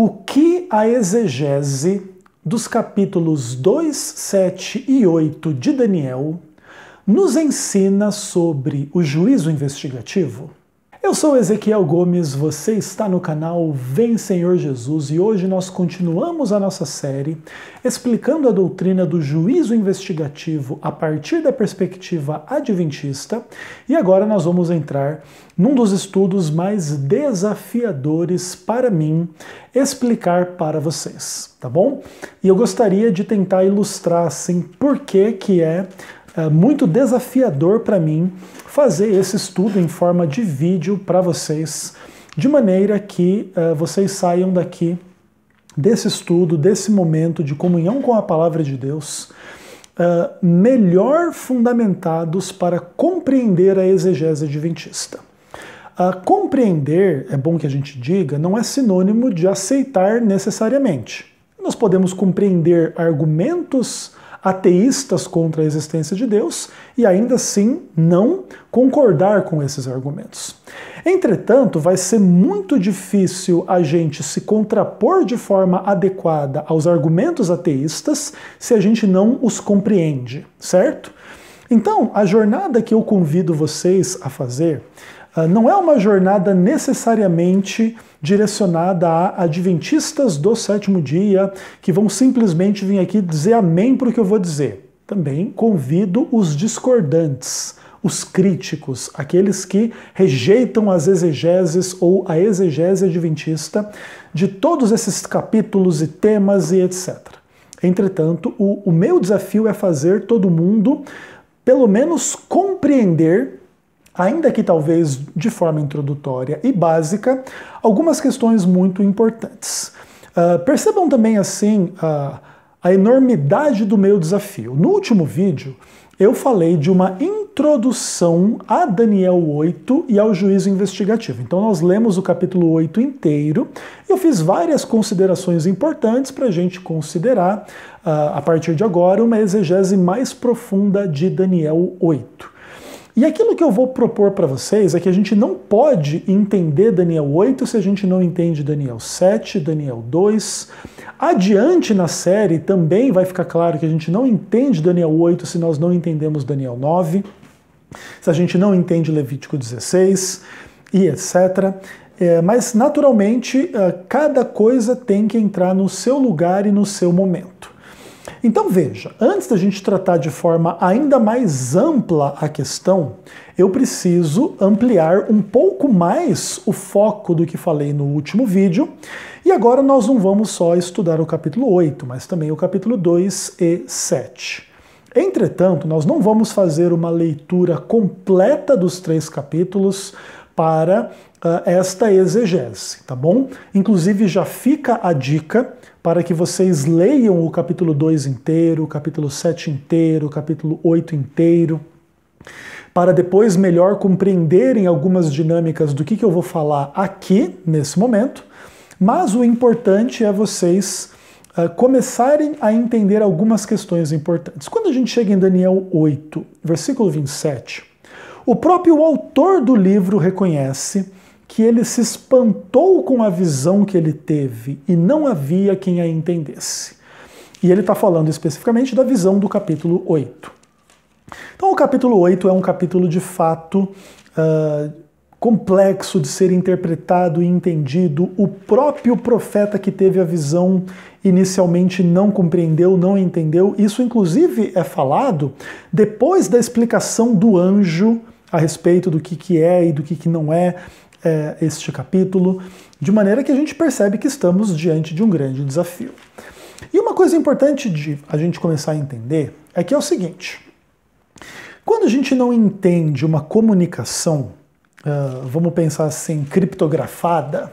O que a exegese dos capítulos 2, 7 e 8 de Daniel nos ensina sobre o juízo investigativo? Eu sou Ezequiel Gomes, você está no canal Vem Senhor Jesus e hoje nós continuamos a nossa série explicando a doutrina do juízo investigativo a partir da perspectiva adventista e agora nós vamos entrar num dos estudos mais desafiadores para mim explicar para vocês, tá bom? E eu gostaria de tentar ilustrar assim por que é muito desafiador para mim fazer esse estudo em forma de vídeo para vocês, de maneira que vocês saiam daqui desse estudo, desse momento de comunhão com a palavra de Deus, melhor fundamentados para compreender a exegese adventista. Compreender, é bom que a gente diga, não é sinônimo de aceitar necessariamente. Nós podemos compreender argumentos ateístas contra a existência de Deus e ainda assim não concordar com esses argumentos. Entretanto, vai ser muito difícil a gente se contrapor de forma adequada aos argumentos ateístas se a gente não os compreende, certo? Então, a jornada que eu convido vocês a fazer não é uma jornada necessariamente direcionada a adventistas do sétimo dia que vão simplesmente vir aqui dizer amém para o que eu vou dizer. Também convido os discordantes, os críticos, aqueles que rejeitam as exegeses ou a exegese adventista de todos esses capítulos e temas e etc. Entretanto, o meu desafio é fazer todo mundo, pelo menos, compreender, ainda que talvez de forma introdutória e básica, algumas questões muito importantes. Percebam também assim a enormidade do meu desafio. No último vídeo eu falei de uma introdução a Daniel 8 e ao juízo investigativo. Então nós lemos o capítulo 8 inteiro e eu fiz várias considerações importantes para a gente considerar, a partir de agora, uma exegese mais profunda de Daniel 8. E aquilo que eu vou propor para vocês é que a gente não pode entender Daniel 8 se a gente não entende Daniel 7, Daniel 2. Adiante na série também vai ficar claro que a gente não entende Daniel 8 se nós não entendemos Daniel 9, se a gente não entende Levítico 16 e etc. Mas naturalmente cada coisa tem que entrar no seu lugar e no seu momento. Então veja, antes da gente tratar de forma ainda mais ampla a questão, eu preciso ampliar um pouco mais o foco do que falei no último vídeo, e agora nós não vamos só estudar o capítulo 8, mas também o capítulo 2 e 7. Entretanto, nós não vamos fazer uma leitura completa dos 3 capítulos para esta exegese, tá bom? Inclusive já fica a dica para que vocês leiam o capítulo 2 inteiro, o capítulo 7 inteiro, o capítulo 8 inteiro, para depois melhor compreenderem algumas dinâmicas do que eu vou falar aqui, nesse momento, mas o importante é vocês começarem a entender algumas questões importantes. Quando a gente chega em Daniel 8, versículo 27, o próprio autor do livro reconhece que ele se espantou com a visão que ele teve e não havia quem a entendesse. E ele está falando especificamente da visão do capítulo 8. Então o capítulo 8 é um capítulo de fato complexo de ser interpretado e entendido. O próprio profeta que teve a visão inicialmente não compreendeu, não entendeu. Isso inclusive é falado depois da explicação do anjo a respeito do que é e do que não é este capítulo, de maneira que a gente percebe que estamos diante de um grande desafio. E uma coisa importante de a gente começar a entender é que é o seguinte: quando a gente não entende uma comunicação, vamos pensar assim, criptografada,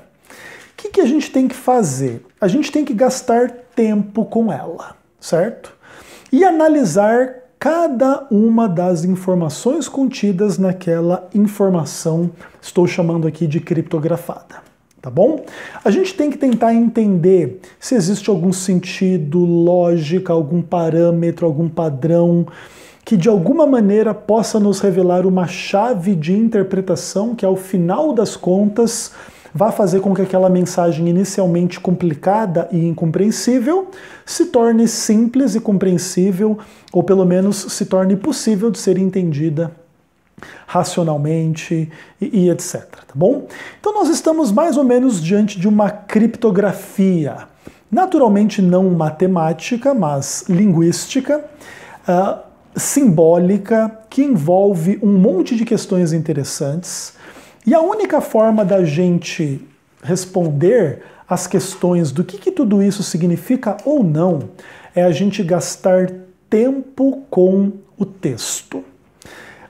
o que a gente tem que fazer? A gente tem que gastar tempo com ela, certo? E analisar cada uma das informações contidas naquela informação, estou chamando aqui de criptografada, tá bom? A gente tem que tentar entender se existe algum sentido, lógica, algum parâmetro, algum padrão que de alguma maneira possa nos revelar uma chave de interpretação que ao final das contas vai fazer com que aquela mensagem inicialmente complicada e incompreensível se torne simples e compreensível, ou pelo menos se torne possível de ser entendida racionalmente e etc. Tá bom? Então nós estamos mais ou menos diante de uma criptografia, naturalmente não matemática, mas linguística, simbólica, que envolve um monte de questões interessantes. E a única forma da gente responder às questões do que tudo isso significa ou não é a gente gastar tempo com o texto.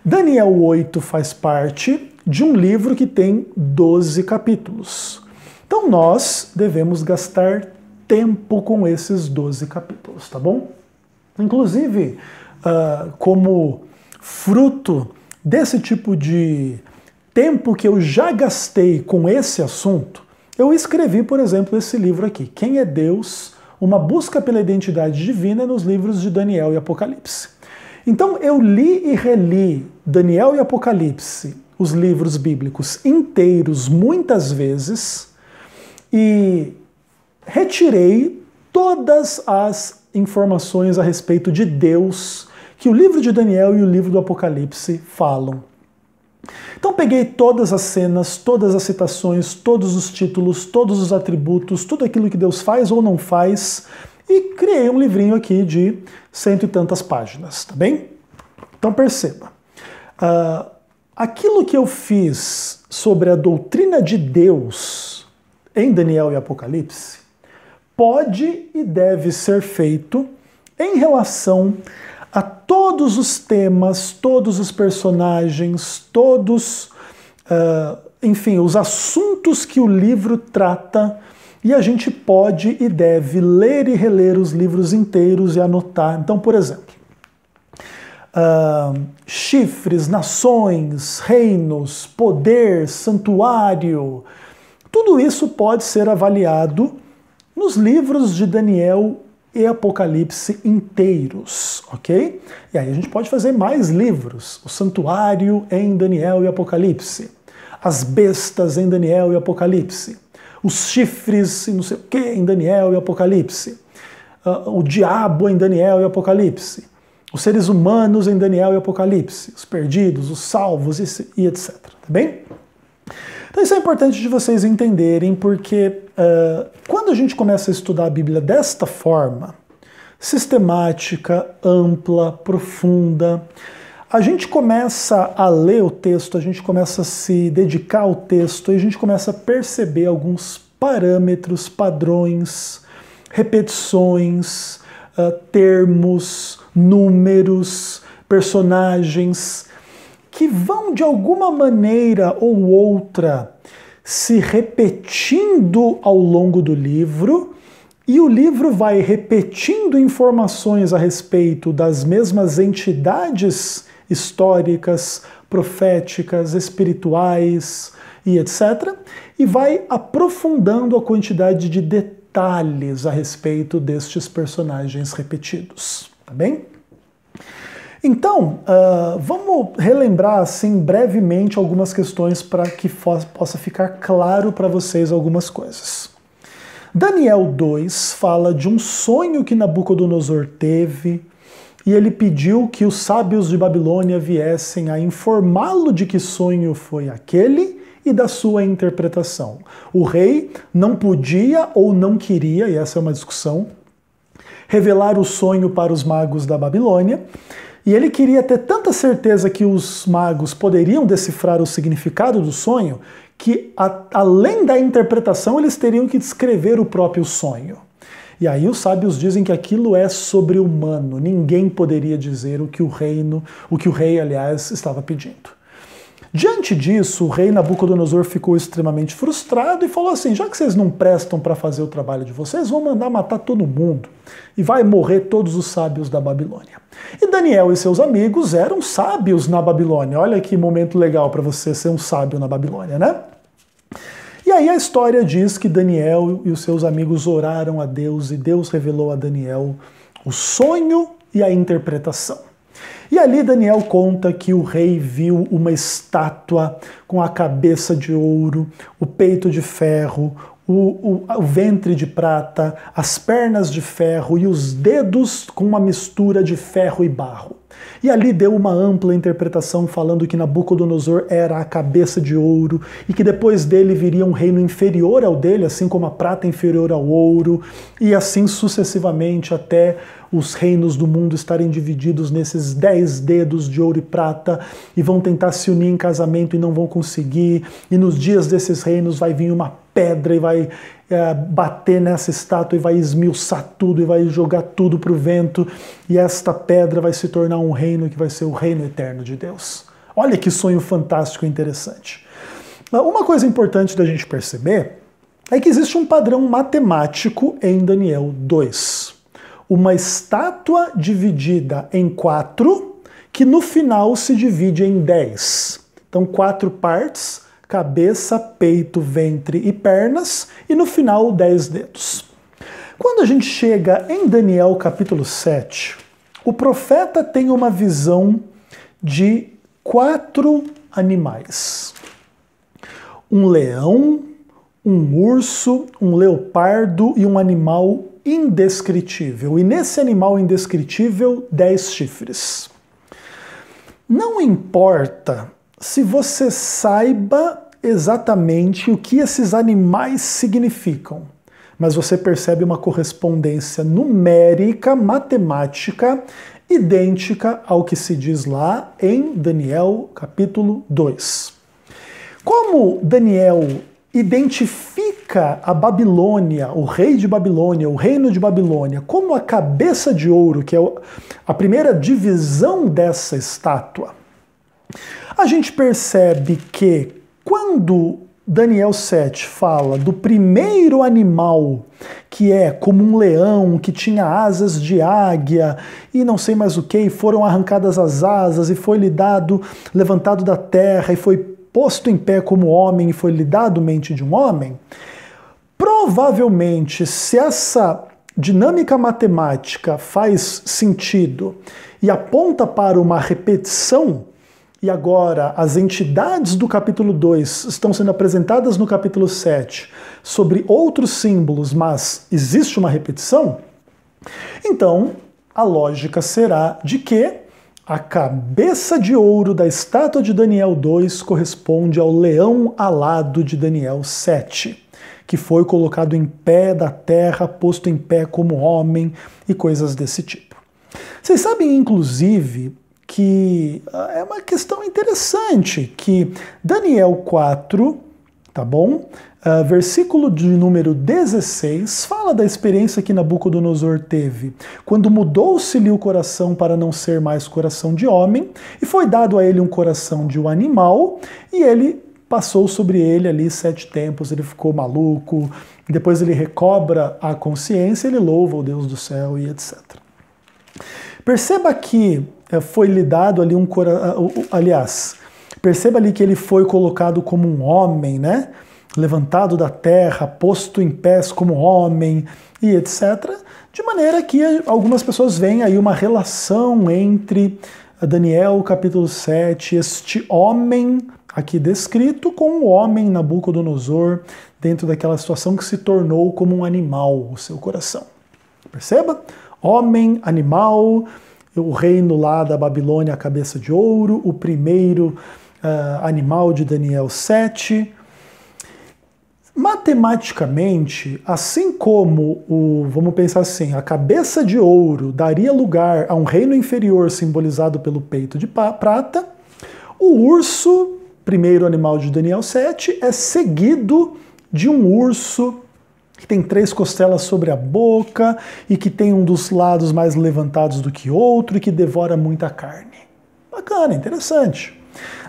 Daniel 8 faz parte de um livro que tem 12 capítulos. Então nós devemos gastar tempo com esses 12 capítulos, tá bom? Inclusive, como fruto desse tipo de tempo que eu já gastei com esse assunto, eu escrevi, por exemplo, esse livro aqui, Quem é Deus? Uma busca pela identidade divina nos livros de Daniel e Apocalipse. Então eu li e reli Daniel e Apocalipse, os livros bíblicos inteiros, muitas vezes, e retirei todas as informações a respeito de Deus que o livro de Daniel e o livro do Apocalipse falam. Então peguei todas as cenas, todas as citações, todos os títulos, todos os atributos, tudo aquilo que Deus faz ou não faz, e criei um livrinho aqui de 100 e tantas páginas, tá bem? Então perceba, aquilo que eu fiz sobre a doutrina de Deus em Daniel e Apocalipse pode e deve ser feito em relação a todos os temas, todos os personagens, todos, enfim, os assuntos que o livro trata, e a gente pode e deve ler e reler os livros inteiros e anotar. Então, por exemplo, chifres, nações, reinos, poder, santuário, tudo isso pode ser avaliado nos livros de Daniel e Apocalipse inteiros, ok? E aí a gente pode fazer mais livros. O santuário em Daniel e Apocalipse, as bestas em Daniel e Apocalipse, os chifres e não sei o que em Daniel e Apocalipse, o diabo em Daniel e Apocalipse, os seres humanos em Daniel e Apocalipse, os perdidos, os salvos e etc. Tá bem? Então isso é importante de vocês entenderem, porque quando a gente começa a estudar a Bíblia desta forma, sistemática, ampla, profunda, a gente começa a ler o texto, a gente começa a se dedicar ao texto e a gente começa a perceber alguns parâmetros, padrões, repetições, termos, números, personagens, que vão de alguma maneira ou outra se repetindo ao longo do livro, e o livro vai repetindo informações a respeito das mesmas entidades históricas, proféticas, espirituais e etc., e vai aprofundando a quantidade de detalhes a respeito destes personagens repetidos, tá bem? Então, vamos relembrar assim brevemente algumas questões para que possa ficar claro para vocês algumas coisas. Daniel 2 fala de um sonho que Nabucodonosor teve, e ele pediu que os sábios de Babilônia viessem a informá-lo de que sonho foi aquele e da sua interpretação. O rei não podia ou não queria, e essa é uma discussão, revelar o sonho para os magos da Babilônia, e ele queria ter tanta certeza que os magos poderiam decifrar o significado do sonho, que além da interpretação eles teriam que descrever o próprio sonho. E aí os sábios dizem que aquilo é sobre-humano, ninguém poderia dizer o que o rei, aliás, estava pedindo. Diante disso, o rei Nabucodonosor ficou extremamente frustrado e falou assim: já que vocês não prestam para fazer o trabalho de vocês, vão mandar matar todo mundo e vai morrer todos os sábios da Babilônia. E Daniel e seus amigos eram sábios na Babilônia. Olha que momento legal para você ser um sábio na Babilônia, né? E aí a história diz que Daniel e os seus amigos oraram a Deus e Deus revelou a Daniel o sonho e a interpretação. E ali Daniel conta que o rei viu uma estátua com a cabeça de ouro, o peito de ferro, o ventre de prata, as pernas de ferro e os dedos com uma mistura de ferro e barro. E ali deu uma ampla interpretação falando que Nabucodonosor era a cabeça de ouro e que depois dele viria um reino inferior ao dele, assim como a prata inferior ao ouro, e assim sucessivamente até os reinos do mundo estarem divididos nesses 10 dedos de ouro e prata e vão tentar se unir em casamento e não vão conseguir, e nos dias desses reinos vai vir uma pedra e vai bater nessa estátua e vai esmiuçar tudo e vai jogar tudo para o vento, e esta pedra vai se tornar um reino que vai ser o reino eterno de Deus. Olha que sonho fantástico e interessante. Uma coisa importante da gente perceber é que existe um padrão matemático em Daniel 2. Uma estátua dividida em 4, que no final se divide em 10. Então 4 partes: cabeça, peito, ventre e pernas, e no final 10 dedos. Quando a gente chega em Daniel capítulo 7, o profeta tem uma visão de 4 animais. Um leão, um urso, um leopardo e um animal indescritível. E nesse animal indescritível, 10 chifres. Não importa se você saiba exatamente o que esses animais significam, mas você percebe uma correspondência numérica, matemática, idêntica ao que se diz lá em Daniel capítulo 2. Como Daniel identifica a Babilônia, o rei de Babilônia, o reino de Babilônia, como a cabeça de ouro, que é a primeira divisão dessa estátua, a gente percebe que quando Daniel 7 fala do primeiro animal, que é como um leão, que tinha asas de águia e não sei mais o que, e foram arrancadas as asas e foi levantado da terra e foi posto em pé como homem e foi lhe dado mente de um homem, provavelmente, se essa dinâmica matemática faz sentido e aponta para uma repetição, e agora as entidades do capítulo 2 estão sendo apresentadas no capítulo 7 sobre outros símbolos, mas existe uma repetição, então a lógica será de que a cabeça de ouro da estátua de Daniel 2 corresponde ao leão alado de Daniel 7, que foi colocado em pé da terra, posto em pé como homem e coisas desse tipo. Vocês sabem, inclusive, que é uma questão interessante, que Daniel 4, tá bom? Versículo de número 16, fala da experiência que Nabucodonosor teve, quando mudou-se-lhe o coração para não ser mais coração de homem, e foi dado a ele um coração de um animal, e ele passou sobre ele ali 7 tempos, ele ficou maluco, depois ele recobra a consciência, ele louva o Deus do céu e etc. Perceba que foi lhe dado ali um coração, aliás, perceba ali que ele foi colocado como um homem, né? Levantado da terra, posto em pés como homem e etc. De maneira que algumas pessoas veem aí uma relação entre Daniel capítulo 7, este homem aqui descrito, com o homem Nabucodonosor dentro daquela situação que se tornou como um animal, o seu coração. Perceba? Homem, animal, o reino lá da Babilônia, a cabeça de ouro, o primeiro animal de Daniel 7. Matematicamente, assim como vamos pensar assim, a cabeça de ouro daria lugar a um reino inferior simbolizado pelo peito de prata, o urso, primeiro animal de Daniel 7, é seguido de um urso que tem 3 costelas sobre a boca e que tem um dos lados mais levantados do que outro e que devora muita carne. Bacana, interessante.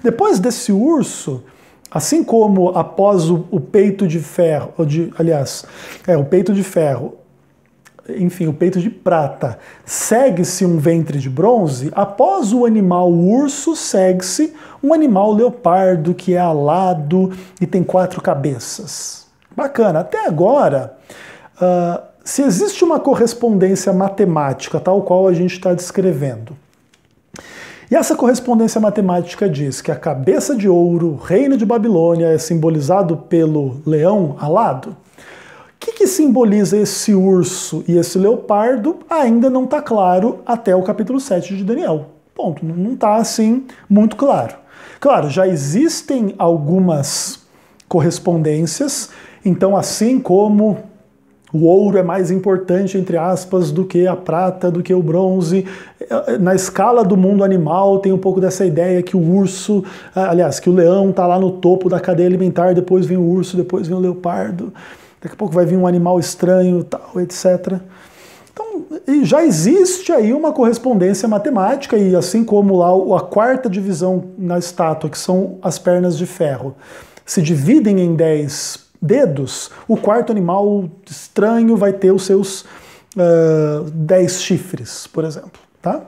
Depois desse urso, assim como após o peito de ferro, o peito de ferro, enfim, o peito de prata, segue-se um ventre de bronze, após o animal urso, segue-se um animal leopardo que é alado e tem 4 cabeças. Bacana. Até agora, se existe uma correspondência matemática, tal qual a gente está descrevendo, E essa correspondência matemática diz que a cabeça de ouro, o reino de Babilônia, é simbolizado pelo leão alado. O que simboliza esse urso e esse leopardo ainda não está claro até o capítulo 7 de Daniel. Ponto, não está assim muito claro. Claro, já existem algumas correspondências, então assim como o ouro é mais importante, entre aspas, do que a prata, do que o bronze. Na escala do mundo animal tem um pouco dessa ideia que o urso, aliás, que o leão está lá no topo da cadeia alimentar, depois vem o urso, depois vem o leopardo, daqui a pouco vai vir um animal estranho, tal, etc. Então, já existe aí uma correspondência matemática, e assim como lá a quarta divisão na estátua, que são as pernas de ferro, se dividem em 10 dedos, o quarto animal estranho vai ter os seus 10 chifres, por exemplo. Tá?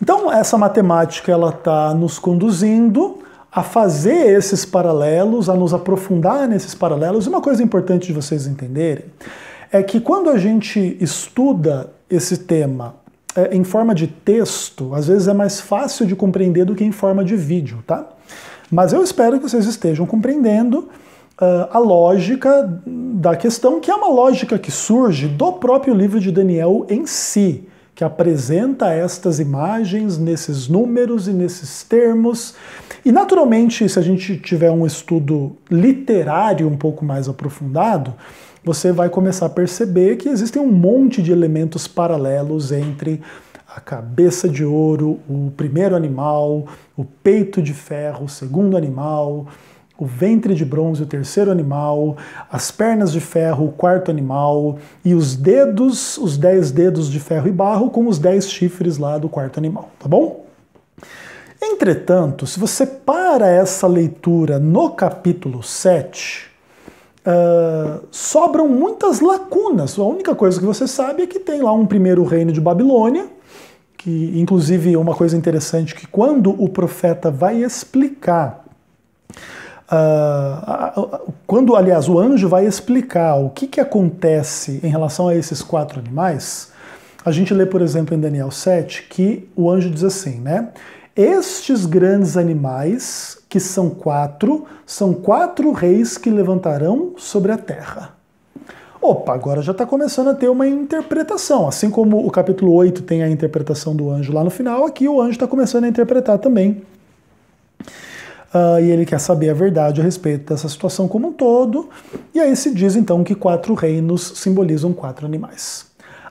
Então, essa matemática ela está nos conduzindo a fazer esses paralelos, a nos aprofundar nesses paralelos. E uma coisa importante de vocês entenderem é que quando a gente estuda esse tema em forma de texto, às vezes é mais fácil de compreender do que em forma de vídeo, tá? Mas eu espero que vocês estejam compreendendo a lógica da questão, que é uma lógica que surge do próprio livro de Daniel em si, que apresenta estas imagens nesses números e nesses termos. E naturalmente, se a gente tiver um estudo literário um pouco mais aprofundado, você vai começar a perceber que existem um monte de elementos paralelos entre a cabeça de ouro, o primeiro animal, o peito de ferro, o segundo animal, o ventre de bronze, o terceiro animal, as pernas de ferro, o quarto animal, e os dedos, os 10 dedos de ferro e barro com os 10 chifres lá do quarto animal, tá bom? Entretanto, se você para essa leitura no capítulo 7, sobram muitas lacunas. A única coisa que você sabe é que tem lá um primeiro reino de Babilônia, que inclusive é uma coisa interessante, que quando o profeta vai explicar quando, aliás, o anjo vai explicar o que acontece em relação a esses 4 animais, a gente lê, por exemplo, em Daniel 7, que o anjo diz assim, né? Estes grandes animais, que são 4 reis que levantarão sobre a terra. Opa, agora já está começando a ter uma interpretação. Assim como o capítulo 8 tem a interpretação do anjo lá no final, aqui o anjo está começando a interpretar também. E ele quer saber a verdade a respeito dessa situação como um todo, e aí se diz então que 4 reinos simbolizam 4 animais.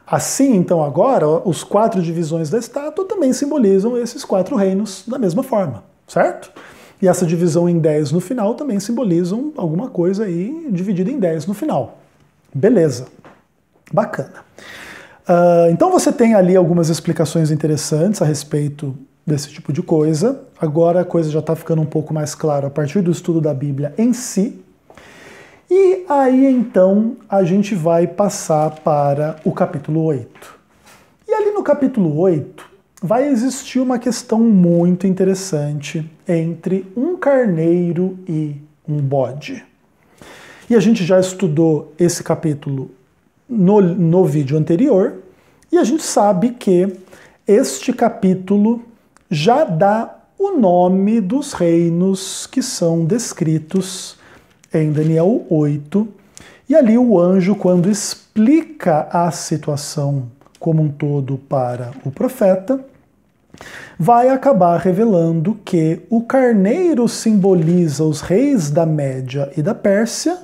Assim, então, agora, os 4 divisões da estátua também simbolizam esses 4 reinos da mesma forma, certo? E essa divisão em 10 no final também simbolizam alguma coisa aí dividida em 10 no final. Beleza, bacana. Então você tem ali algumas explicações interessantes a respeito desse tipo de coisa. Agora a coisa já está ficando um pouco mais clara a partir do estudo da Bíblia em si. E aí então a gente vai passar para o capítulo 8. E ali no capítulo 8 vai existir uma questão muito interessante entre um carneiro e um bode. E a gente já estudou esse capítulo no vídeo anterior, e a gente sabe que este capítulo já dá o nome dos reinos que são descritos em Daniel 8, e ali o anjo, quando explica a situação como um todo para o profeta, vai acabar revelando que o carneiro simboliza os reis da Média e da Pérsia,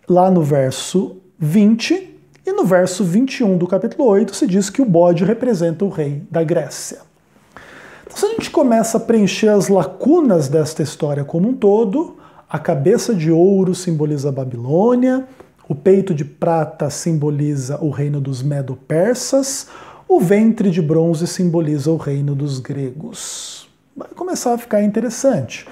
lá no verso 20, e no verso 21 do capítulo 8 se diz que o bode representa o rei da Grécia. Então, se a gente começa a preencher as lacunas desta história como um todo, a cabeça de ouro simboliza a Babilônia, o peito de prata simboliza o reino dos Medo-Persas, o ventre de bronze simboliza o reino dos gregos. Vai começar a ficar interessante.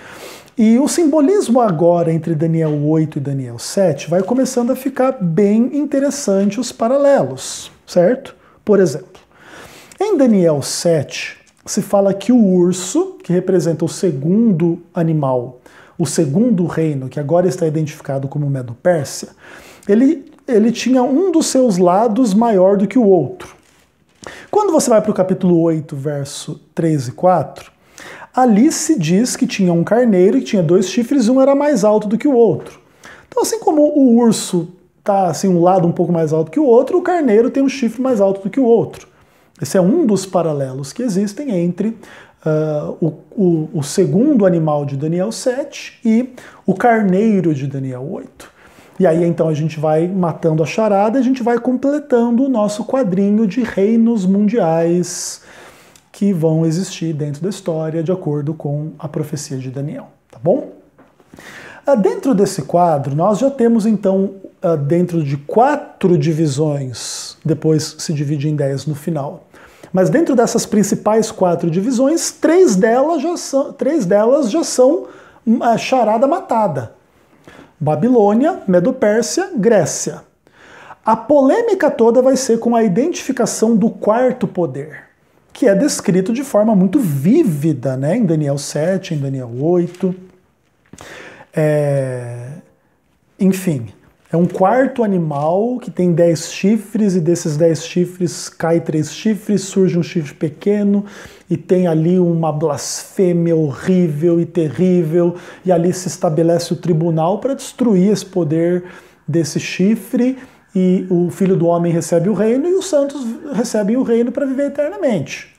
E o simbolismo agora entre Daniel 8 e Daniel 7 vai começando a ficar bem interessante os paralelos, certo? Por exemplo, em Daniel 7 se fala que o urso, que representa o segundo animal, o segundo reino, que agora está identificado como Medo-Pérsia, ele tinha um dos seus lados maior do que o outro. Quando você vai para o capítulo 8, verso 3 e 4, ali se diz que tinha um carneiro que tinha 2 chifres e um era mais alto do que o outro. Então, assim como o urso está assim, um lado um pouco mais alto que o outro, o carneiro tem um chifre mais alto do que o outro. Esse é um dos paralelos que existem entre o segundo animal de Daniel 7 e o carneiro de Daniel 8. E aí então a gente vai matando a charada e a gente vai completando o nosso quadrinho de reinos mundiais que vão existir dentro da história de acordo com a profecia de Daniel, tá bom? Dentro desse quadro, nós já temos então, dentro de 4 divisões, depois se divide em 10 no final, mas dentro dessas principais 4 divisões, 3 delas já são a charada matada. Babilônia, Medo-Pérsia, Grécia. A polêmica toda vai ser com a identificação do 4º poder, que é descrito de forma muito vívida, né, em Daniel 7, em Daniel 8. Enfim, é um 4º animal que tem 10 chifres, e desses 10 chifres cai 3 chifres, surge um chifre pequeno, e tem ali uma blasfêmia horrível e terrível, e ali se estabelece o tribunal para destruir esse poder desse chifre, e o Filho do Homem recebe o reino, e os santos recebem o reino para viver eternamente.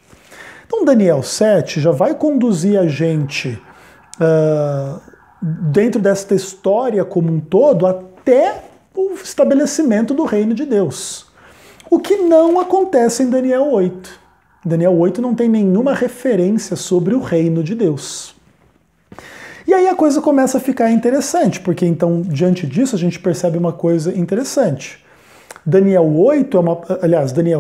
Então Daniel 7 já vai conduzir a gente dentro desta história como um todo até o estabelecimento do reino de Deus. O que não acontece em Daniel 8. Daniel 8 não tem nenhuma referência sobre o reino de Deus. E aí a coisa começa a ficar interessante, porque então, diante disso, a gente percebe uma coisa interessante. Daniel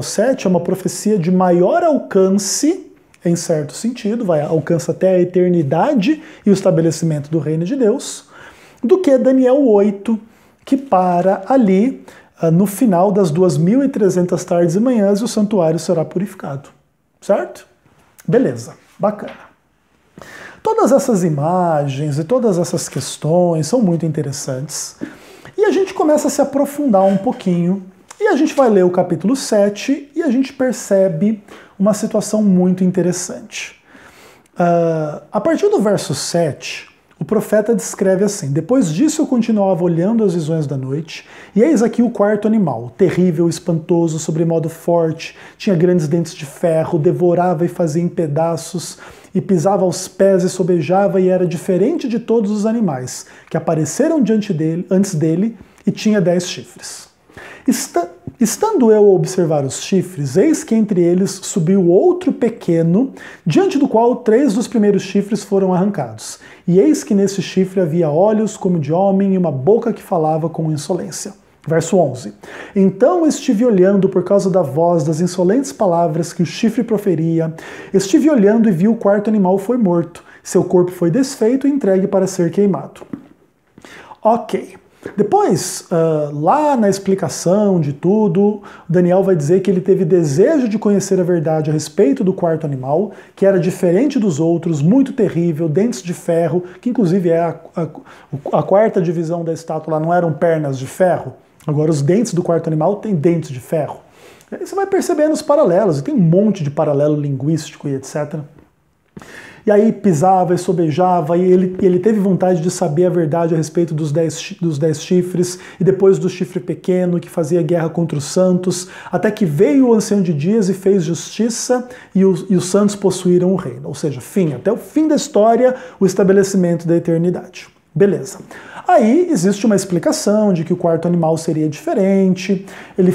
7 é uma profecia de maior alcance, em certo sentido, alcança até a eternidade e o estabelecimento do reino de Deus, do que Daniel 8, que para ali no final das 2.300 tardes e manhãs e o santuário será purificado. Certo? Beleza, bacana. Todas essas imagens e todas essas questões são muito interessantes. E a gente começa a se aprofundar um pouquinho. E a gente vai ler o capítulo 7 e a gente percebe uma situação muito interessante. A partir do verso 7, o profeta descreve assim: depois disso eu continuava olhando as visões da noite, e eis aqui o 4º animal, terrível, espantoso, sobremodo forte, tinha grandes dentes de ferro, devorava e fazia em pedaços, e pisava aos pés e sobejava, e era diferente de todos os animais que apareceram antes dele, e tinha 10 chifres. Estando eu a observar os chifres, eis que entre eles subiu outro pequeno, diante do qual 3 dos primeiros chifres foram arrancados. E eis que nesse chifre havia olhos como de homem e uma boca que falava com insolência. Verso 11. Então estive olhando por causa da voz das insolentes palavras que o chifre proferia. Estive olhando e vi o 4º animal foi morto. Seu corpo foi desfeito e entregue para ser queimado. Ok. Depois, lá na explicação de tudo, Daniel vai dizer que ele teve desejo de conhecer a verdade a respeito do 4º animal, que era diferente dos outros, muito terrível, dentes de ferro, que inclusive é a 4ª divisão da estátua, lá não eram pernas de ferro. Agora os dentes do 4º animal têm dentes de ferro. Aí você vai percebendo os paralelos, e tem um monte de paralelo linguístico e etc. E aí pisava e sobejava, e ele teve vontade de saber a verdade a respeito dos 10 chifres, e depois do chifre pequeno, que fazia guerra contra os santos, até que veio o ancião de dias e fez justiça, e os santos possuíram o reino. Ou seja, até o fim da história, o estabelecimento da eternidade. Beleza. Aí existe uma explicação de que o 4º animal seria diferente, ele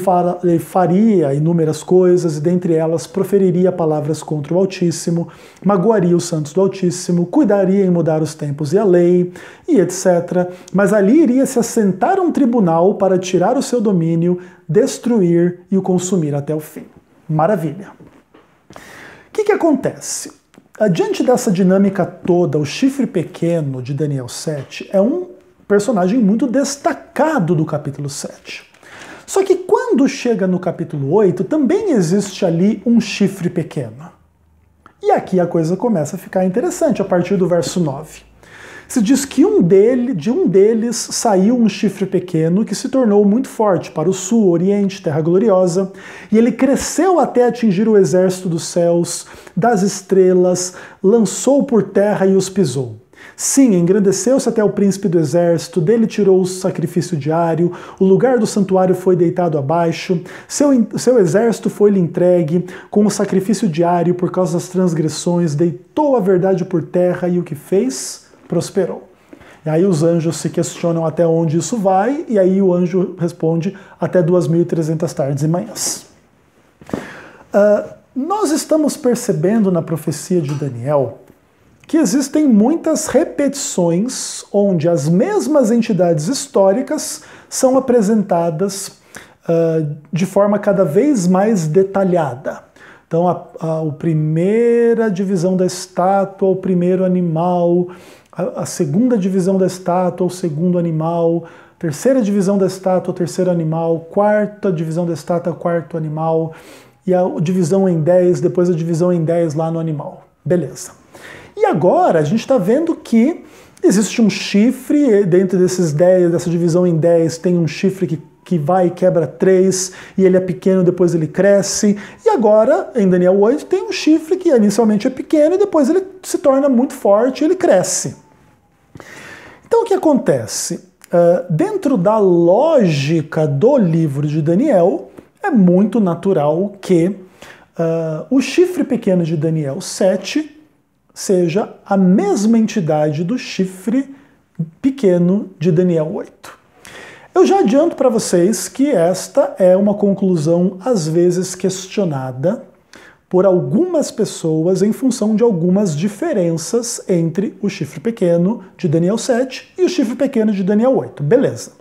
faria inúmeras coisas, e dentre elas proferiria palavras contra o Altíssimo, magoaria os santos do Altíssimo, cuidaria em mudar os tempos e a lei, e etc. Mas ali iria se assentar um tribunal para tirar o seu domínio, destruir e o consumir até o fim. Maravilha. O que acontece? Diante dessa dinâmica toda, o chifre pequeno de Daniel 7 é um personagem muito destacado do capítulo 7. Só que quando chega no capítulo 8, também existe ali um chifre pequeno. E aqui a coisa começa a ficar interessante, a partir do verso 9. Se diz que de um deles saiu um chifre pequeno que se tornou muito forte para o sul, oriente, terra gloriosa, e ele cresceu até atingir o exército dos céus, das estrelas, lançou por terra e os pisou. Sim, engrandeceu-se até o príncipe do exército, dele tirou o sacrifício diário, o lugar do santuário foi deitado abaixo, seu exército foi-lhe entregue, com o sacrifício diário por causa das transgressões, deitou a verdade por terra e o que fez? Prosperou. E aí os anjos se questionam até onde isso vai, e aí o anjo responde até 2.300 tardes e manhãs. Nós estamos percebendo na profecia de Daniel que existem muitas repetições onde as mesmas entidades históricas são apresentadas de forma cada vez mais detalhada. Então, a primeira divisão da estátua, o primeiro animal, a segunda divisão da estátua, o segundo animal, terceira divisão da estátua, o terceiro animal, quarta divisão da estátua, o quarto animal, e a divisão em 10, depois a divisão em 10 lá no animal. Beleza. E agora a gente está vendo que existe um chifre, dentro desses 10, dessa divisão em 10, tem um chifre que vai e quebra 3, e ele é pequeno, depois ele cresce. E agora, em Daniel 8, tem um chifre que inicialmente é pequeno, e depois ele se torna muito forte e ele cresce. Então o que acontece? Dentro da lógica do livro de Daniel, é muito natural que o chifre pequeno de Daniel 7 seja a mesma entidade do chifre pequeno de Daniel 8. Eu já adianto para vocês que esta é uma conclusão às vezes questionada por algumas pessoas em função de algumas diferenças entre o chifre pequeno de Daniel 7 e o chifre pequeno de Daniel 8. Beleza.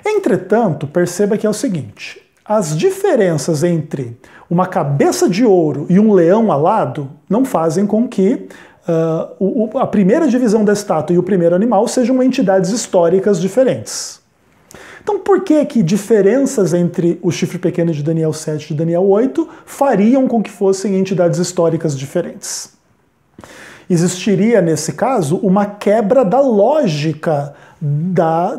Entretanto, perceba que é o seguinte: as diferenças entre uma cabeça de ouro e um leão alado não fazem com que a primeira divisão da estátua e o primeiro animal sejam entidades históricas diferentes. Então por que diferenças entre o chifre pequeno de Daniel 7 e de Daniel 8 fariam com que fossem entidades históricas diferentes? Existiria, nesse caso, uma quebra da lógica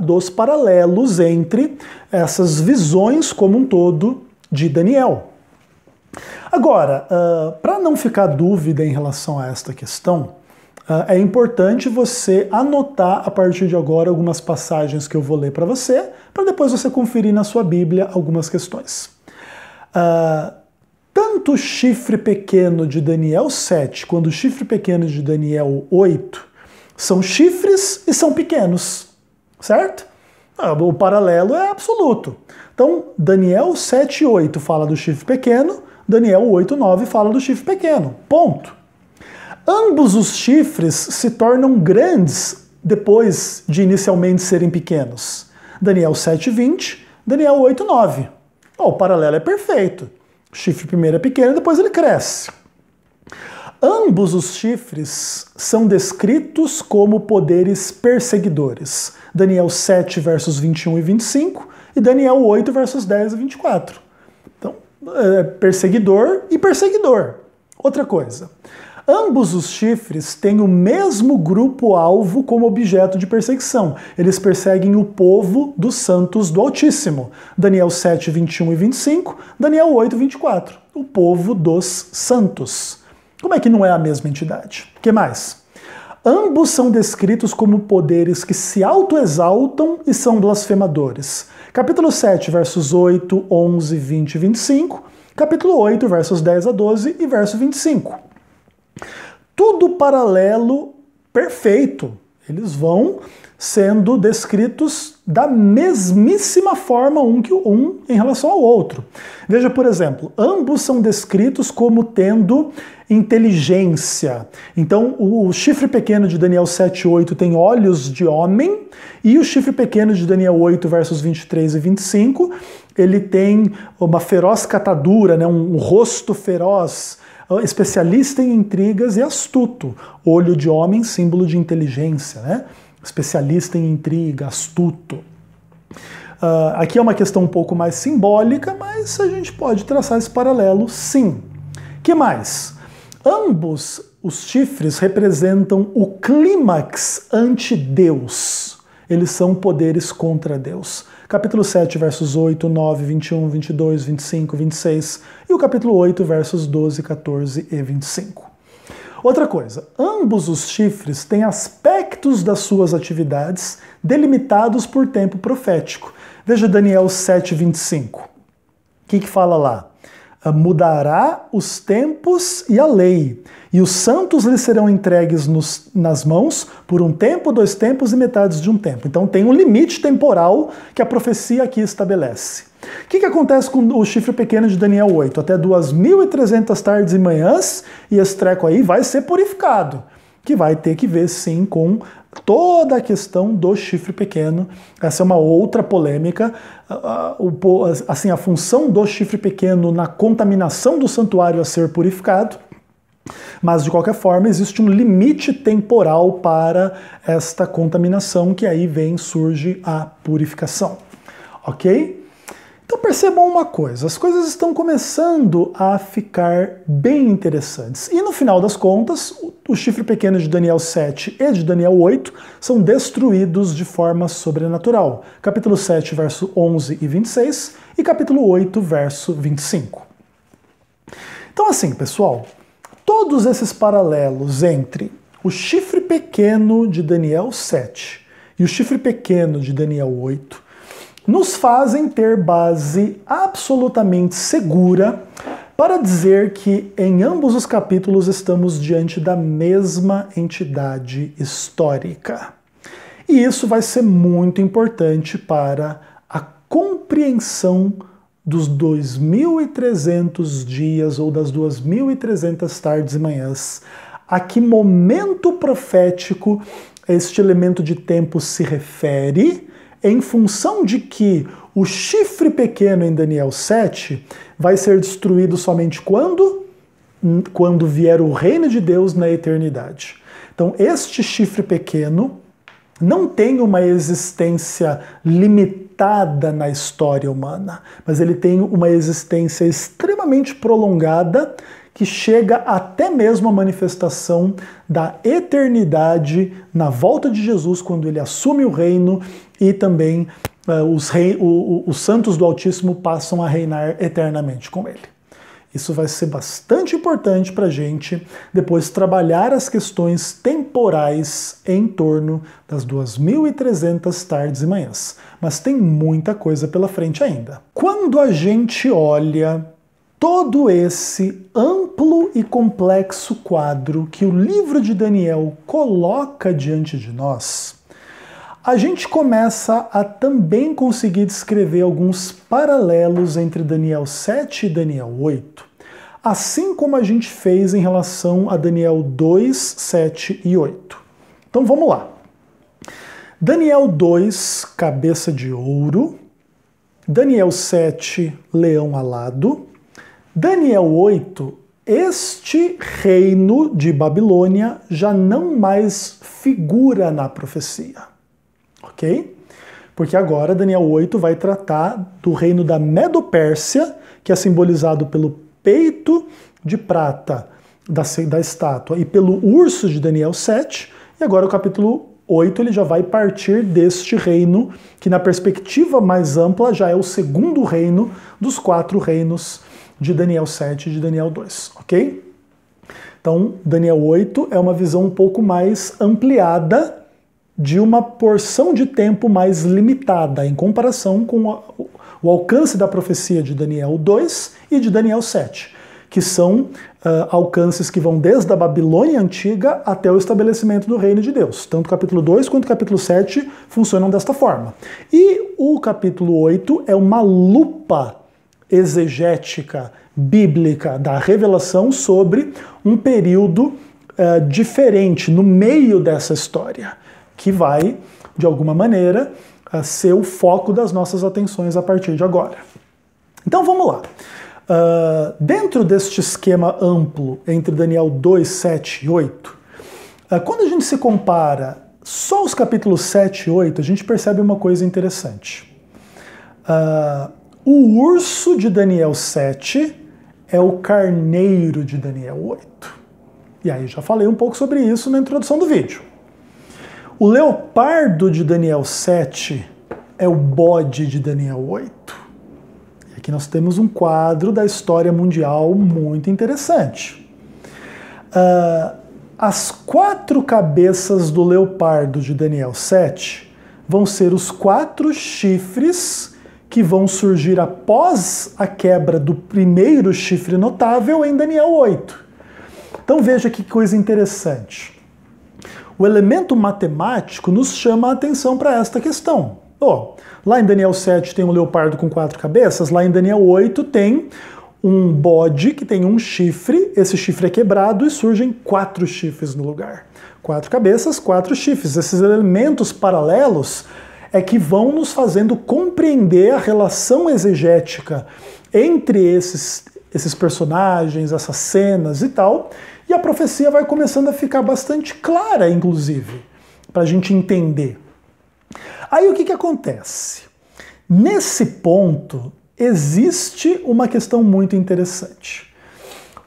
dos paralelos entre essas visões como um todo de Daniel. Agora, para não ficar dúvida em relação a esta questão, é importante você anotar a partir de agora algumas passagens que eu vou ler para depois você conferir na sua Bíblia algumas questões. Tanto o chifre pequeno de Daniel 7 quanto o chifre pequeno de Daniel 8 são chifres e são pequenos, certo? O paralelo é absoluto. Então, Daniel 7:8 fala do chifre pequeno, Daniel 8:9 fala do chifre pequeno. Ponto. Ambos os chifres se tornam grandes depois de inicialmente serem pequenos. Daniel 7:20, Daniel 8:9. O paralelo é perfeito. O chifre primeiro é pequeno, depois ele cresce. Ambos os chifres são descritos como poderes perseguidores. Daniel 7, versos 21 e 25, e Daniel 8, versos 10 e 24. Então, perseguidor e perseguidor. Outra coisa. Ambos os chifres têm o mesmo grupo-alvo como objeto de perseguição. Eles perseguem o povo dos santos do Altíssimo. Daniel 7, 21 e 25, Daniel 8, 24. O povo dos santos. Como é que não é a mesma entidade? O que mais? Ambos são descritos como poderes que se autoexaltam e são blasfemadores. Capítulo 7, versos 8, 11, 20 e 25. Capítulo 8, versos 10 a 12 e verso 25. Tudo paralelo perfeito. Eles vão sendo descritos da mesmíssima forma um em relação ao outro. Veja, por exemplo, ambos são descritos como tendo inteligência. Então, o chifre pequeno de Daniel 7:8 tem olhos de homem, e o chifre pequeno de Daniel 8, versos 23 e 25, ele tem uma feroz catadura, né, um rosto feroz, especialista em intrigas e astuto. Olho de homem, símbolo de inteligência, né? Especialista em intriga, astuto. Aqui é uma questão um pouco mais simbólica, mas a gente pode traçar esse paralelo, sim. Que mais? Ambos os chifres representam o clímax ante Deus. Eles são poderes contra Deus. Capítulo 7, versos 8, 9, 21, 22, 25, 26 e o capítulo 8, versos 12, 14 e 25. Outra coisa, ambos os chifres têm aspectos das suas atividades delimitados por tempo profético. Veja Daniel 7, 25. O que fala lá? Mudará os tempos e a lei, e os santos lhe serão entregues nas mãos por um tempo, 2 tempos e metades de um tempo. Então tem um limite temporal que a profecia aqui estabelece. O que acontece com o chifre pequeno de Daniel 8? Até 2.300 tardes e manhãs, e esse treco aí vai ser purificado, que vai ter que ver sim com toda a questão do chifre pequeno. Essa é uma outra polêmica. Assim, a função do chifre pequeno na contaminação do santuário a ser purificado. Mas, de qualquer forma, existe um limite temporal para esta contaminação, que aí surge a purificação. Ok? Então percebam uma coisa, as coisas estão começando a ficar bem interessantes. E no final das contas, o chifre pequeno de Daniel 7 e de Daniel 8 são destruídos de forma sobrenatural. Capítulo 7, verso 11 e 26 e capítulo 8, verso 25. Então assim, pessoal, todos esses paralelos entre o chifre pequeno de Daniel 7 e o chifre pequeno de Daniel 8 nos fazem ter base absolutamente segura para dizer que em ambos os capítulos estamos diante da mesma entidade histórica. E isso vai ser muito importante para a compreensão dos 2.300 dias ou das 2.300 tardes e manhãs. A que momento profético este elemento de tempo se refere, em função de que o chifre pequeno em Daniel 7 vai ser destruído somente quando? Quando vier o reino de Deus na eternidade. Então, este chifre pequeno não tem uma existência limitada na história humana, mas ele tem uma existência extremamente prolongada que chega até mesmo à manifestação da eternidade na volta de Jesus, quando ele assume o reino e também os santos do Altíssimo passam a reinar eternamente com ele. Isso vai ser bastante importante para a gente depois trabalhar as questões temporais em torno das 2.300 tardes e manhãs. Mas tem muita coisa pela frente ainda. Quando a gente olha todo esse amplo e complexo quadro que o livro de Daniel coloca diante de nós, a gente começa a também conseguir descrever alguns paralelos entre Daniel 7 e Daniel 8, assim como a gente fez em relação a Daniel 2, 7 e 8. Então vamos lá. Daniel 2, cabeça de ouro. Daniel 7, leão alado. Daniel 8, este reino de Babilônia já não mais figura na profecia. Ok? Porque agora Daniel 8 vai tratar do reino da Medo-Pérsia, que é simbolizado pelo peito de prata da estátua e pelo urso de Daniel 7. E agora o capítulo 8 ele já vai partir deste reino, que na perspectiva mais ampla já é o segundo reino dos 4 reinos de Daniel 7 e de Daniel 2, ok? Então, Daniel 8 é uma visão um pouco mais ampliada de uma porção de tempo mais limitada, em comparação com o alcance da profecia de Daniel 2 e de Daniel 7, que são alcances que vão desde a Babilônia antiga até o estabelecimento do reino de Deus. Tanto o capítulo 2 quanto o capítulo 7 funcionam desta forma. E o capítulo 8 é uma lupa exegética, bíblica, da revelação sobre um período diferente no meio dessa história, que vai, de alguma maneira, ser o foco das nossas atenções a partir de agora. Então vamos lá. Dentro deste esquema amplo entre Daniel 2, 7 e 8, quando a gente se compara só os capítulos 7 e 8, a gente percebe uma coisa interessante. O urso de Daniel 7 é o carneiro de Daniel 8. E aí já falei um pouco sobre isso na introdução do vídeo. O leopardo de Daniel 7 é o bode de Daniel 8. E aqui nós temos um quadro da história mundial muito interessante. As 4 cabeças do leopardo de Daniel 7 vão ser os 4 chifres que vão surgir após a quebra do primeiro chifre notável em Daniel 8. Então veja que coisa interessante. O elemento matemático nos chama a atenção para esta questão. Lá em Daniel 7 tem um leopardo com 4 cabeças, lá em Daniel 8 tem um bode que tem um chifre, esse chifre é quebrado e surgem 4 chifres no lugar. 4 cabeças, 4 chifres. Esses elementos paralelos é que vão nos fazendo compreender a relação exegética entre esses personagens, essas cenas e tal, e a profecia vai começando a ficar bastante clara, inclusive, para a gente entender. Aí o que acontece? Nesse ponto, existe uma questão muito interessante.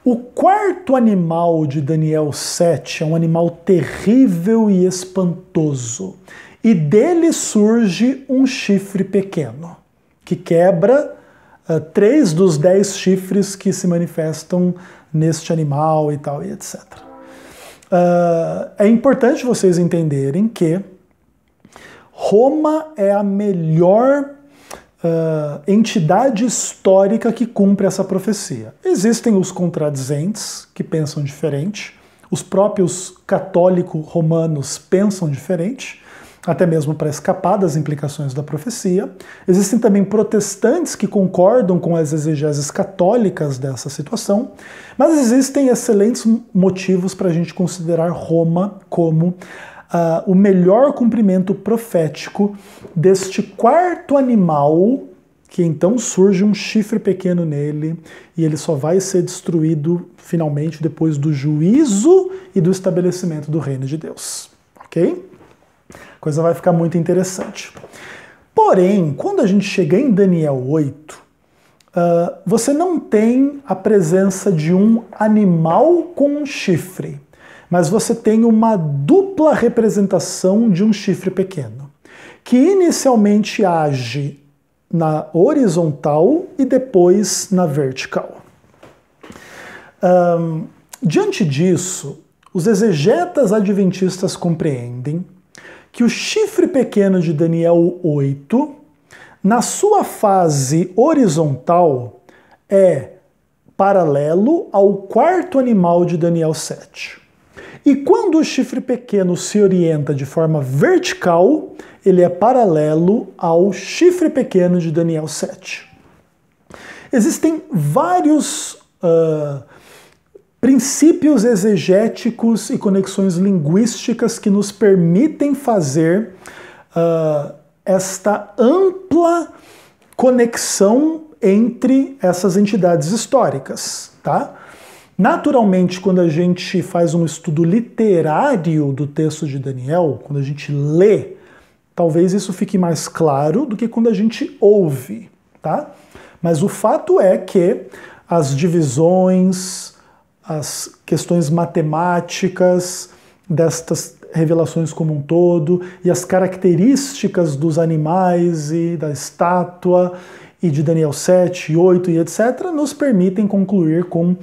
O 4º animal de Daniel 7 é um animal terrível e espantoso. E dele surge um chifre pequeno, que quebra 3 dos 10 chifres que se manifestam neste animal e tal, e etc. É importante vocês entenderem que Roma é a melhor entidade histórica que cumpre essa profecia. Existem os contradizentes, que pensam diferente, os próprios católicos romanos pensam diferente, até mesmo para escapar das implicações da profecia. Existem também protestantes que concordam com as exegeses católicas dessa situação, mas existem excelentes motivos para a gente considerar Roma como o melhor cumprimento profético deste 4º animal, que então surge um chifre pequeno nele, e ele só vai ser destruído finalmente depois do juízo e do estabelecimento do reino de Deus. Ok? A coisa vai ficar muito interessante. Porém, quando a gente chega em Daniel 8, você não tem a presença de um animal com um chifre, mas você tem uma dupla representação de um chifre pequeno, que inicialmente age na horizontal e depois na vertical. Diante disso, os exegetas adventistas compreendem que o chifre pequeno de Daniel 8, na sua fase horizontal, é paralelo ao 4º animal de Daniel 7. E quando o chifre pequeno se orienta de forma vertical, ele é paralelo ao chifre pequeno de Daniel 7. Existem vários princípios exegéticos e conexões linguísticas que nos permitem fazer esta ampla conexão entre essas entidades históricas, tá? Naturalmente, quando a gente faz um estudo literário do texto de Daniel, quando a gente lê, talvez isso fique mais claro do que quando a gente ouve, tá? Mas o fato é que as divisões, as questões matemáticas destas revelações como um todo e as características dos animais e da estátua e de Daniel 7, 8 e etc. nos permitem concluir com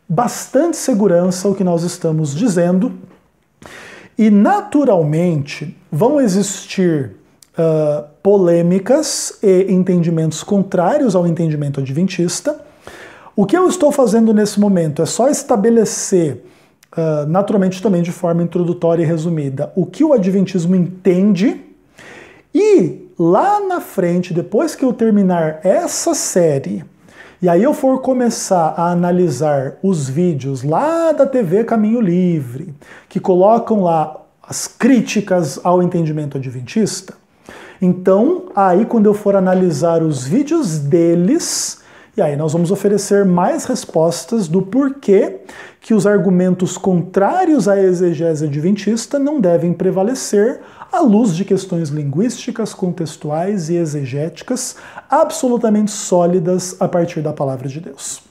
bastante segurança o que nós estamos dizendo. E naturalmente vão existir polêmicas e entendimentos contrários ao entendimento adventista. O que eu estou fazendo nesse momento é só estabelecer, naturalmente também de forma introdutória e resumida, o que o adventismo entende, e lá na frente, depois que eu terminar essa série, e aí eu for começar a analisar os vídeos lá da TV Caminho Livre, que colocam lá as críticas ao entendimento adventista, então aí quando eu for analisar os vídeos deles, e aí nós vamos oferecer mais respostas do porquê que os argumentos contrários à exegese adventista não devem prevalecer à luz de questões linguísticas, contextuais e exegéticas absolutamente sólidas a partir da palavra de Deus.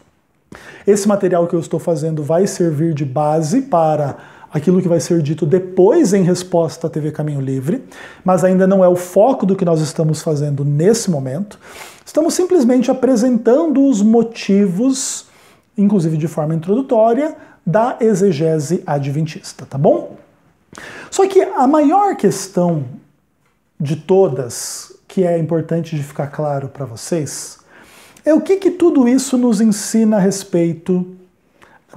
Esse material que eu estou fazendo vai servir de base para aquilo que vai ser dito depois em resposta à TV Caminho Livre, mas ainda não é o foco do que nós estamos fazendo nesse momento. Estamos simplesmente apresentando os motivos, inclusive de forma introdutória, da exegese adventista, tá bom? Só que a maior questão de todas, que é importante de ficar claro para vocês, é o que tudo isso nos ensina a respeito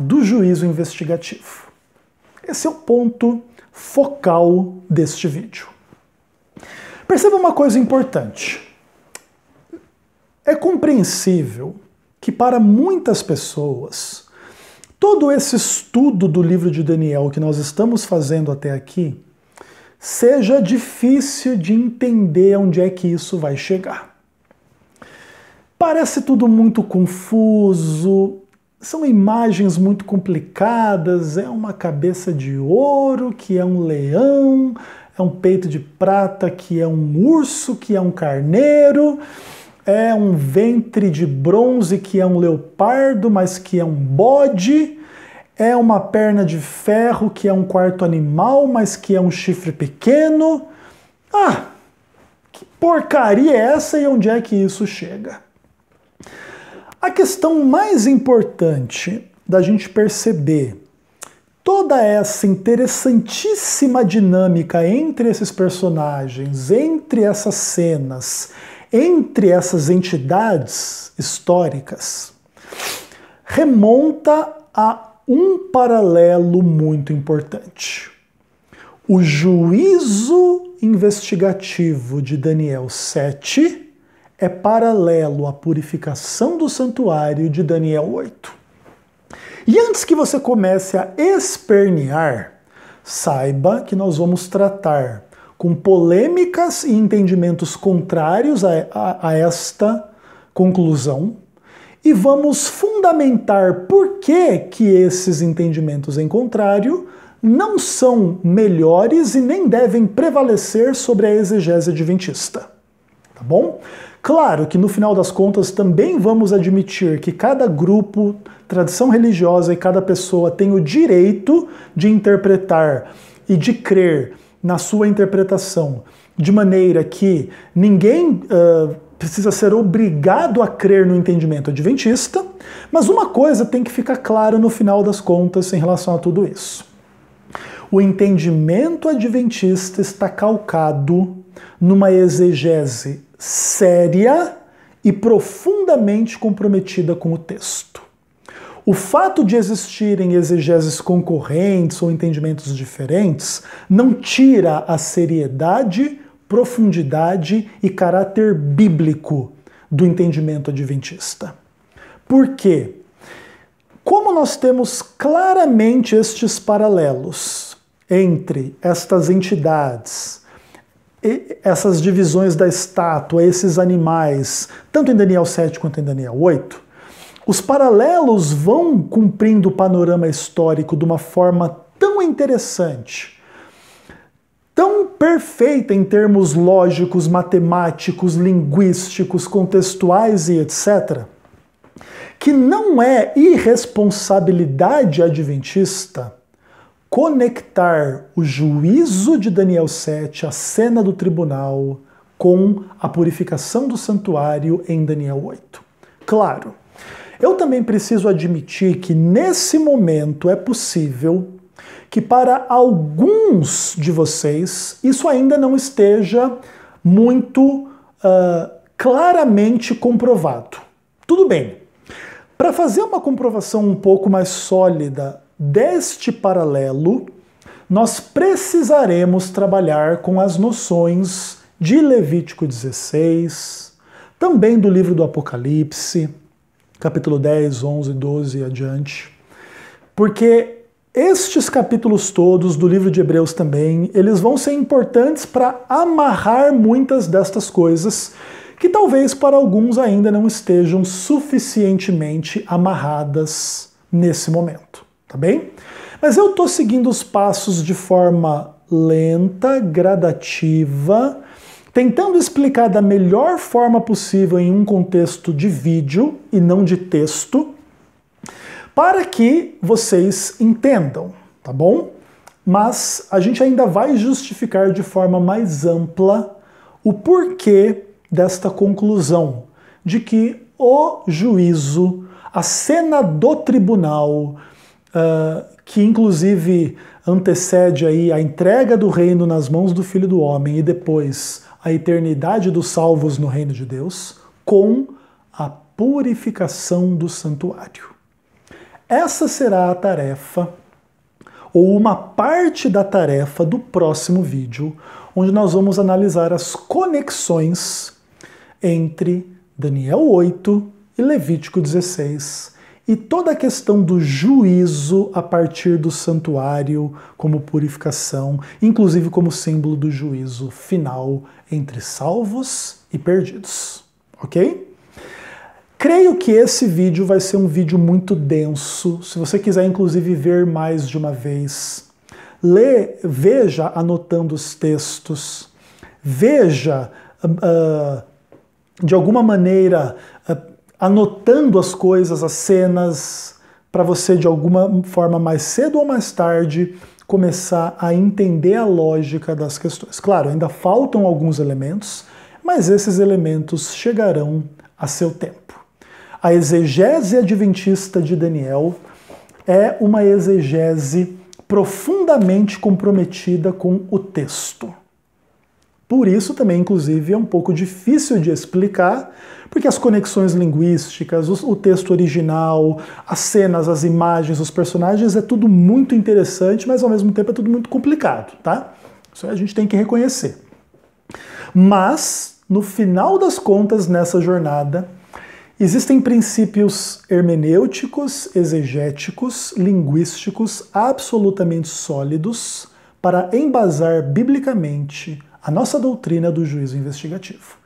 do juízo investigativo. Esse é o ponto focal deste vídeo. Perceba uma coisa importante. É compreensível que para muitas pessoas, todo esse estudo do livro de Daniel que nós estamos fazendo até aqui, seja difícil de entender onde é que isso vai chegar. Parece tudo muito confuso, são imagens muito complicadas, é uma cabeça de ouro que é um leão, é um peito de prata que é um urso, que é um carneiro, é um ventre de bronze que é um leopardo, mas que é um bode, é uma perna de ferro que é um quarto animal, mas que é um chifre pequeno. Ah, que porcaria é essa e onde é que isso chega? A questão mais importante da gente perceber toda essa interessantíssima dinâmica entre esses personagens, entre essas cenas, entre essas entidades históricas, remonta a um paralelo muito importante. O juízo investigativo de Daniel 7 é paralelo à purificação do santuário de Daniel 8. E antes que você comece a espernear, saiba que nós vamos tratar com polêmicas e entendimentos contrários a esta conclusão, e vamos fundamentar por que esses entendimentos em contrário não são melhores e nem devem prevalecer sobre a exegese adventista. Tá bom? Claro que no final das contas também vamos admitir que cada grupo, tradição religiosa e cada pessoa tem o direito de interpretar e de crer na sua interpretação de maneira que ninguém precisa ser obrigado a crer no entendimento adventista, mas uma coisa tem que ficar clara no final das contas em relação a tudo isso. O entendimento adventista está calcado numa exegese séria e profundamente comprometida com o texto. O fato de existirem exegeses concorrentes ou entendimentos diferentes não tira a seriedade, profundidade e caráter bíblico do entendimento adventista. Por quê? Como nós temos claramente estes paralelos entre estas entidades, essas divisões da estátua, esses animais, tanto em Daniel 7 quanto em Daniel 8, os paralelos vão cumprindo o panorama histórico de uma forma tão interessante, tão perfeita em termos lógicos, matemáticos, linguísticos, contextuais e etc., que não é irresponsabilidade adventista conectar o juízo de Daniel 7, a cena do tribunal, com a purificação do santuário em Daniel 8. Claro, eu também preciso admitir que nesse momento é possível que para alguns de vocês isso ainda não esteja muito claramente comprovado. Tudo bem. Para fazer uma comprovação um pouco mais sólida deste paralelo, nós precisaremos trabalhar com as noções de Levítico 16, também do livro do Apocalipse, capítulo 10, 11, 12 e adiante, porque estes capítulos todos do livro de Hebreus também, eles vão ser importantes para amarrar muitas destas coisas que talvez para alguns ainda não estejam suficientemente amarradas nesse momento, tá bem? Mas eu estou seguindo os passos de forma lenta, gradativa, tentando explicar da melhor forma possível em um contexto de vídeo e não de texto, para que vocês entendam, tá bom? mas a gente ainda vai justificar de forma mais ampla o porquê desta conclusão de que o juízo, a cena do tribunal, que inclusive antecede aí a entrega do reino nas mãos do Filho do Homem e depois a eternidade dos salvos no reino de Deus, com a purificação do santuário. Essa será a tarefa, ou uma parte da tarefa do próximo vídeo, onde nós vamos analisar as conexões entre Daniel 8 e Levítico 16, e toda a questão do juízo a partir do santuário como purificação, inclusive como símbolo do juízo final entre salvos e perdidos, ok? Creio que esse vídeo vai ser um vídeo muito denso. Se você quiser, inclusive, ver mais de uma vez, veja anotando os textos, veja, de alguma maneira, anotando as coisas, as cenas, para você, de alguma forma, mais cedo ou mais tarde, começar a entender a lógica das questões. Claro, ainda faltam alguns elementos, mas esses elementos chegarão a seu tempo. A exegese adventista de Daniel é uma exegese profundamente comprometida com o texto. Por isso também, inclusive, é um pouco difícil de explicar, porque as conexões linguísticas, o texto original, as cenas, as imagens, os personagens, é tudo muito interessante, mas ao mesmo tempo é tudo muito complicado, tá? Isso a gente tem que reconhecer. Mas, no final das contas, nessa jornada, existem princípios hermenêuticos, exegéticos, linguísticos absolutamente sólidos para embasar biblicamente a nossa doutrina do juízo investigativo.